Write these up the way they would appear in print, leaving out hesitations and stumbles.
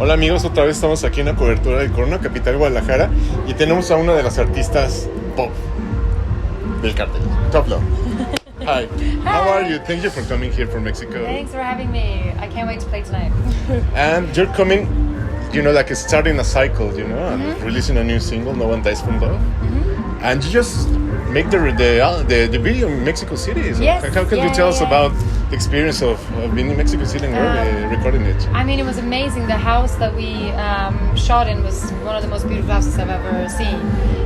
Hola amigos, otra vez estamos aquí en la cobertura de Corona Capital Guadalajara y tenemos a una de las artistas pop del cartel, Tove Lo. Hi. How are you? Thank you for coming here from Mexico. Thanks for having me. I can't wait to play tonight. And you're coming, like starting a cycle, and releasing a new single, No One Dies From Love. And you just make the video in Mexico City. So yes. How can you tell us about the experience of being in Mexico City and recording it? I mean, it was amazing. The house that we shot in was one of the most beautiful houses I've ever seen.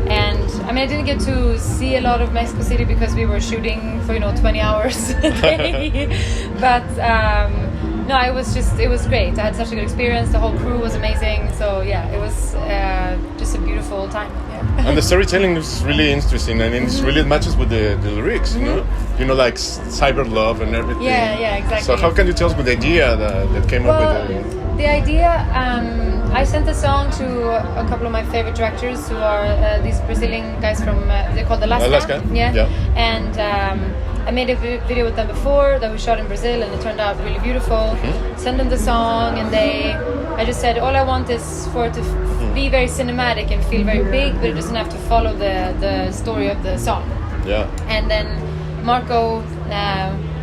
And I mean, I didn't get to see a lot of Mexico City because we were shooting for 20 hours a day. But no, it was great. I had such a good experience. The whole crew was amazing. So yeah, it was just a beautiful time. Yeah. And the storytelling is really interesting, and it really matches with the lyrics. Like cyber love and everything. Yeah, exactly. So how can you tell us with the idea that came up with the idea? I sent the song to a couple of my favorite directors, who are these Brazilian guys from they're called Alaska. Yeah. And I made a video with them before that we shot in Brazil, and it turned out really beautiful. Send them the song, and I just said all I want is for it to be very cinematic and feel very big, but it doesn't have to follow the story of the song. Yeah. And then Marco,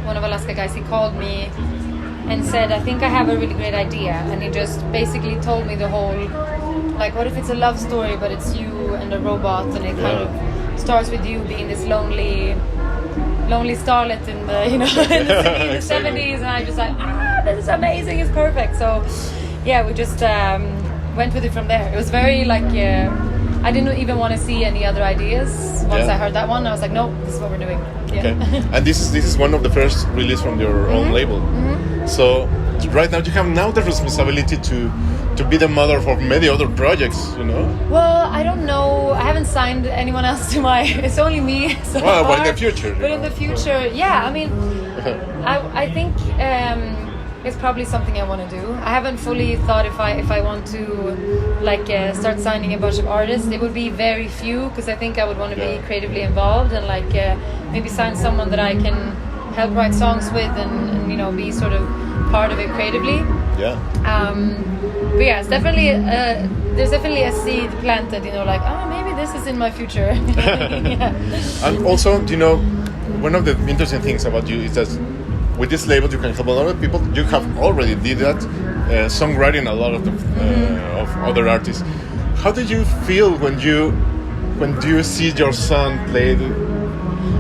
one of Alaska guys, he called me and said, I think I have a really great idea. And he just basically told me the whole, like, what if it's a love story, but it's you and a robot, and it kind of starts with you being this lonely starlet in the in the 70s, and I just like, this is amazing, it's perfect. So yeah, we just went with it from there. It was very like I didn't even want to see any other ideas once I heard that one. I was like, no, this is what we're doing. Okay. And this is one of the first release from your own label. So right now you have now the responsibility to be the mother for many other projects, Well, I don't know. I haven't signed anyone else to my. It's only me. So well, far. But in the future. But in the future, yeah. I mean, I think it's probably something I want to do. I haven't fully thought if I want to start signing a bunch of artists. It would be very few, because I think I would want to be creatively involved and maybe sign someone that I can help write songs with and be sort of part of it creatively. Yeah. But yeah, it's definitely there's definitely a seed planted. Maybe this is in my future. Yeah. And also, one of the interesting things about you is that with this label you can help a lot of people. You have already did that, songwriting a lot of of other artists. How did you feel when you see your song played?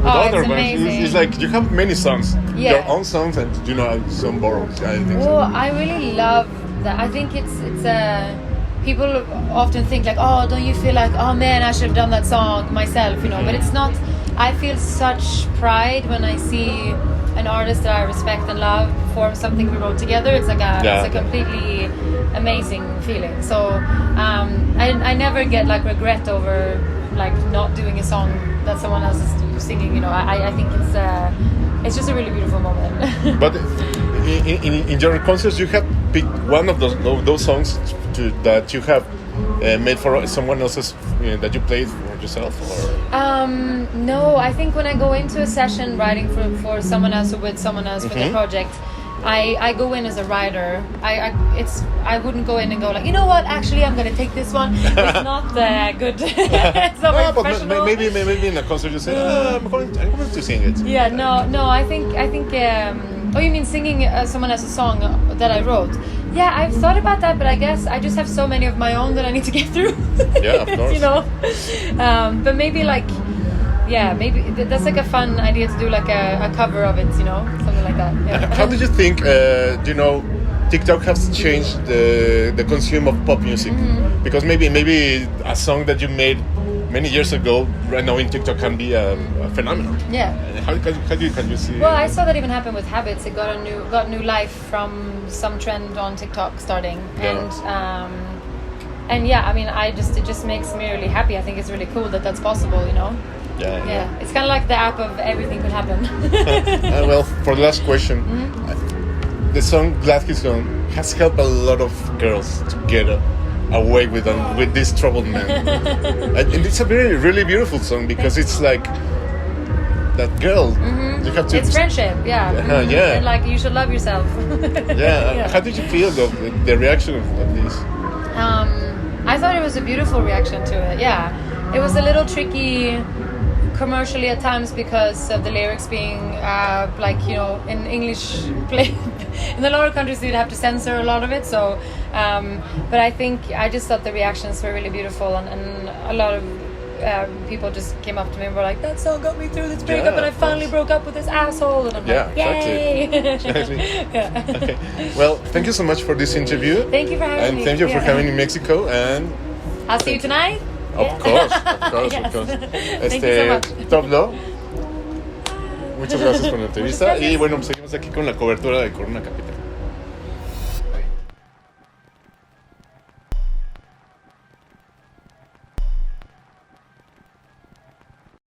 It's amazing. It's like you have many songs, your own songs, and some borrowed. I think. Well, I really love that. I think it's people often think like, oh, don't you feel like, oh man, I should have done that song myself, But it's not. I feel such pride when I see an artist that I respect and love perform something we wrote together. It's like it's a completely amazing feeling. So I never get regret over not doing a song that someone else is singing. I think it's just a really beautiful moment. But in your concerts, you have picked one of those songs that you have made for someone else's that you played for yourself, or? No, I think when I go into a session writing for someone else or with someone else for the project, I go in as a writer. I wouldn't go in and go like, you know what? Actually, I'm gonna take this one. It's not good. It's not very professional. Maybe in a concert you say, I'm going to sing it. Yeah, no. I think. Oh, you mean singing someone else's song that I wrote? Yeah, I've thought about that, but I guess I just have so many of my own that I need to get through. Yeah, of course. But maybe maybe that's a fun idea to do a cover of it, something like that. Yeah. How do you think, TikTok has changed the consume of pop music? Because maybe a song that you made many years ago, right now in TikTok, can be a phenomenon. Yeah. How can you see? Well, I saw that even happen with Habits. It got new life from some trend on TikTok starting, and yeah, I mean, it just makes me really happy. I think it's really cool that that's possible, Yeah. It's kind of like the app of everything could happen. Well, for the last question, the song "Glad He's Gone" has helped a lot of girls to get away with this troubled man, and it's a really beautiful song because it's like that girl You have to. It's friendship, yeah. Yeah. And like you should love yourself. Yeah. How did you feel the reaction of this? I thought it was a beautiful reaction to it. Yeah, it was a little tricky commercially at times because of the lyrics being like, you know, in English play. In a lot of countries you'd have to censor a lot of it, so but I think I just thought the reactions were really beautiful, and a lot of people just came up to me and were like, that song got me through this breakup, and I finally broke up with this asshole, and I'm like, yay. Exactly. Okay. Well, thank you so much for this interview. Thank you for having me. And thank you for coming in Mexico, and I'll see you tonight. Of course. Yes. Thank you so much. Tove Lo, muchas gracias por la entrevista. Y bueno, seguimos aquí con la cobertura de Corona Capital.